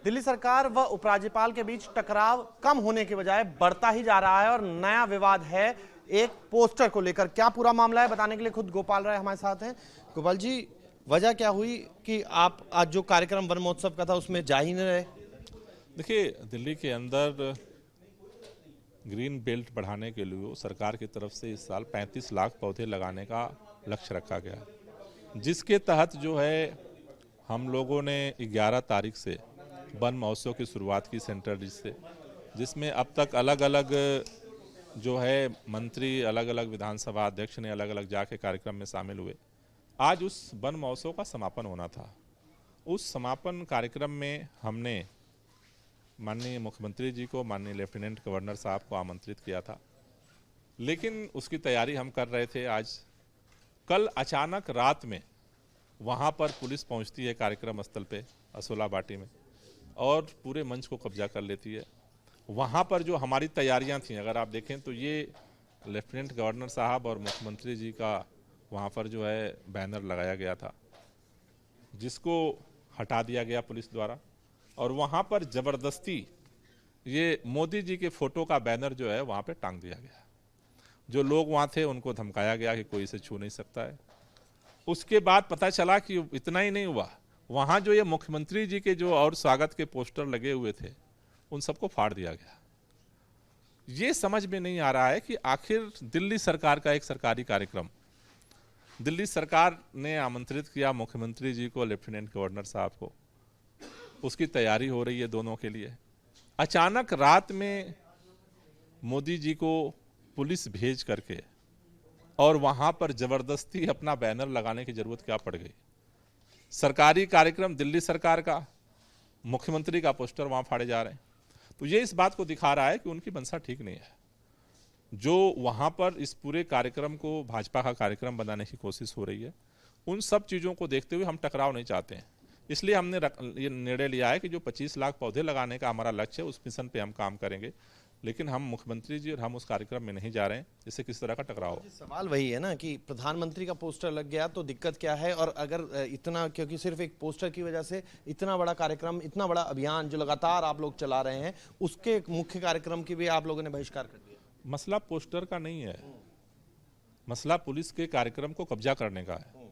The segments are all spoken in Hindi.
दिल्ली सरकार व उपराज्यपाल के बीच टकराव कम होने के बजाय बढ़ता ही जा रहा है और नया विवाद है एक पोस्टर को लेकर। क्या पूरा मामला है बताने के लिए खुद गोपाल राय हमारे साथ हैं। गोपाल जी, वजह क्या हुई कि आप आज जो कार्यक्रम वन महोत्सव का था उसमें जा ही नहीं रहे? देखिए, दिल्ली के अंदर ग्रीन बेल्ट बढ़ाने के लिए सरकार की तरफ से इस साल 35 लाख पौधे लगाने का लक्ष्य रखा गया, जिसके तहत जो है हम लोगों ने 11 तारीख से वन महोत्सव की शुरुआत की सेंट्रल डिश से, जिसमें अब तक अलग अलग जो है मंत्री, अलग अलग विधानसभा अध्यक्ष ने अलग अलग जाके कार्यक्रम में शामिल हुए। आज उस वन महोत्सव का समापन होना था। उस समापन कार्यक्रम में हमने माननीय मुख्यमंत्री जी को, माननीय लेफ्टिनेंट गवर्नर साहब को आमंत्रित किया था, लेकिन उसकी तैयारी हम कर रहे थे। आज कल अचानक रात में वहाँ पर पुलिस पहुँचती है कार्यक्रम स्थल पे असोला बाटी में और पूरे मंच को कब्जा कर लेती है। वहाँ पर जो हमारी तैयारियाँ थीं, अगर आप देखें तो ये लेफ्टिनेंट गवर्नर साहब और मुख्यमंत्री जी का वहाँ पर जो है बैनर लगाया गया था, जिसको हटा दिया गया पुलिस द्वारा, और वहाँ पर ज़बरदस्ती ये मोदी जी के फ़ोटो का बैनर जो है वहाँ पे टांग दिया गया। जो लोग वहाँ थे उनको धमकाया गया कि कोई इसे छू नहीं सकता है। उसके बाद पता चला कि इतना ही नहीं हुआ, वहाँ जो ये मुख्यमंत्री जी के जो और स्वागत के पोस्टर लगे हुए थे उन सबको फाड़ दिया गया। ये समझ में नहीं आ रहा है कि आखिर दिल्ली सरकार का एक सरकारी कार्यक्रम, दिल्ली सरकार ने आमंत्रित किया मुख्यमंत्री जी को, लेफ्टिनेंट गवर्नर साहब को, उसकी तैयारी हो रही है दोनों के लिए। अचानक रात में मोदी जी को पुलिस भेज करके और वहाँ पर ज़बरदस्ती अपना बैनर लगाने की ज़रूरत क्या पड़ गई? सरकारी कार्यक्रम दिल्ली सरकार का, मुख्यमंत्री का पोस्टर वहाँ फाड़े जा रहे हैं। तो ये इस बात को दिखा रहा है कि उनकी मंशा ठीक नहीं है। जो वहाँ पर इस पूरे कार्यक्रम को भाजपा का कार्यक्रम बनाने की कोशिश हो रही है, उन सब चीज़ों को देखते हुए हम टकराव नहीं चाहते हैं। इसलिए हमने ये निर्णय लिया है कि जो 25 लाख पौधे लगाने का हमारा लक्ष्य है, उस मिशन पे हम काम करेंगे, लेकिन हम मुख्यमंत्री जी और हम उस कार्यक्रम में नहीं जा रहे हैं जिससे किसी तरह का टकराव हो। सवाल वही है ना कि प्रधानमंत्री का पोस्टर लग गया तो दिक्कत क्या है, और अगर इतना, क्योंकि सिर्फ एक पोस्टर की वजह से इतना बड़ा कार्यक्रम, इतना बड़ा अभियान जो लगातार आप लोग चला रहे हैं, उसके मुख्य कार्यक्रम की भी आप लोगों ने बहिष्कार कर दिया। मसला पोस्टर का नहीं है, मसला पुलिस के कार्यक्रम को कब्जा करने का है,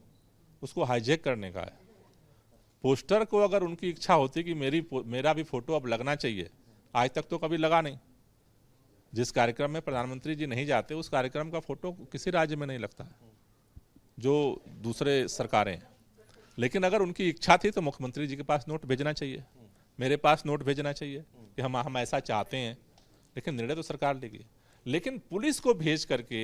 उसको हाईजैक करने का है। पोस्टर को अगर उनकी इच्छा होती कि मेरा भी फोटो अब लगना चाहिए, आज तक तो कभी लगा नहीं। जिस कार्यक्रम में प्रधानमंत्री जी नहीं जाते उस कार्यक्रम का फोटो किसी राज्य में नहीं लगता है, जो दूसरे सरकारें हैं। लेकिन अगर उनकी इच्छा थी तो मुख्यमंत्री जी के पास नोट भेजना चाहिए, मेरे पास नोट भेजना चाहिए कि हम ऐसा चाहते हैं, लेकिन निर्णय तो सरकार लेगी। लेकिन पुलिस को भेज करके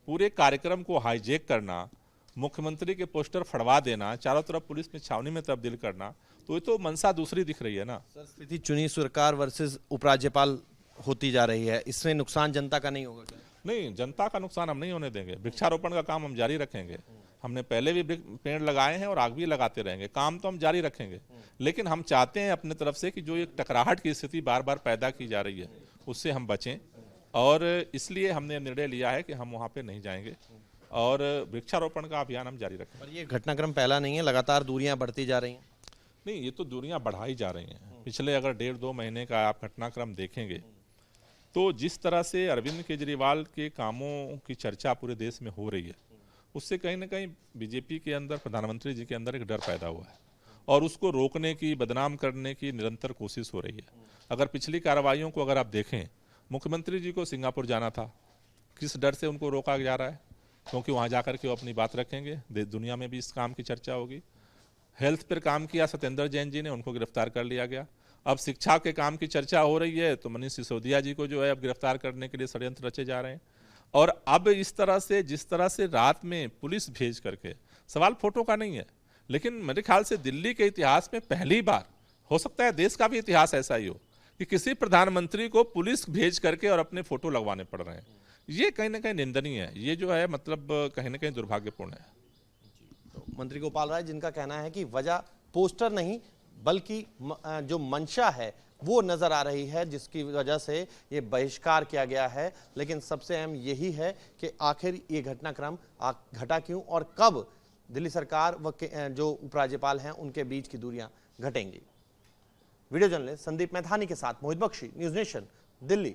पूरे कार्यक्रम को हाईजैक करना, मुख्यमंत्री के पोस्टर फड़वा देना, चारों तरफ पुलिस में छावनी में तब्दील करना, तो ये तो मंशा दूसरी दिख रही है ना। सर, स्थिति चुनी सरकार वर्सेस उपराज्यपाल होती जा रही है, इसमें नुकसान जनता का नहीं होगा क्या? नहीं, जनता का नुकसान हम नहीं होने देंगे। वृक्षारोपण का काम हम जारी रखेंगे। हमने पहले भी पेड़ लगाए हैं और आगे भी लगाते रहेंगे। काम तो हम जारी रखेंगे, लेकिन हम चाहते हैं अपने तरफ से कि जो एक टकराहट की स्थिति बार बार पैदा की जा रही है उससे हम बचें, और इसलिए हमने निर्णय लिया है कि हम वहाँ पे नहीं जाएंगे और वृक्षारोपण का अभियान हम जारी रखेंगे। पर ये घटनाक्रम पहला नहीं है, लगातार दूरियां बढ़ती जा रही हैं। नहीं, ये तो दूरियां बढ़ाई जा रही हैं। पिछले अगर 1.5-2 महीने का आप घटनाक्रम देखेंगे तो जिस तरह से अरविंद केजरीवाल के कामों की चर्चा पूरे देश में हो रही है, उससे कहीं ना कहीं बीजेपी के अंदर, प्रधानमंत्री जी के अंदर एक डर पैदा हुआ है और उसको रोकने की, बदनाम करने की निरंतर कोशिश हो रही है। अगर पिछली कार्रवाइयों को अगर आप देखें, मुख्यमंत्री जी को सिंगापुर जाना था, किस डर से उनको रोका जा रहा है? क्योंकि वहाँ जाकर के वो अपनी बात रखेंगे, दुनिया में भी इस काम की चर्चा होगी। हेल्थ पर काम किया सत्येंद्र जैन जी ने, उनको गिरफ्तार कर लिया गया। अब शिक्षा के काम की चर्चा हो रही है तो मनीष सिसोदिया जी को जो है अब गिरफ्तार करने के लिए षड्यंत्र रचे जा रहे हैं। और अब इस तरह से, जिस तरह से रात में पुलिस भेज करके, सवाल फोटो का नहीं है, लेकिन मेरे ख्याल से दिल्ली के इतिहास में पहली बार, हो सकता है देश का भी इतिहास ऐसा ही हो, कि किसी प्रधानमंत्री को पुलिस भेज करके और अपने फोटो लगवाने पड़ रहे हैं। ये कहीं ना कहीं निंदनीय है। ये जो है मतलब कहीं ना कहीं दुर्भाग्यपूर्ण है। तो मंत्री गोपाल राय, जिनका कहना है कि वजह पोस्टर नहीं बल्कि जो मंशा है वो नजर आ रही है, जिसकी वजह से ये बहिष्कार किया गया है। लेकिन सबसे अहम यही है कि आखिर ये घटनाक्रम घटा क्यों और कब दिल्ली सरकार व जो उपराज्यपाल हैं उनके बीच की दूरियां घटेंगी। वीडियो जर्नलिस्ट संदीप मैथानी के साथ मोहित बख्शी, न्यूज नेशन, दिल्ली।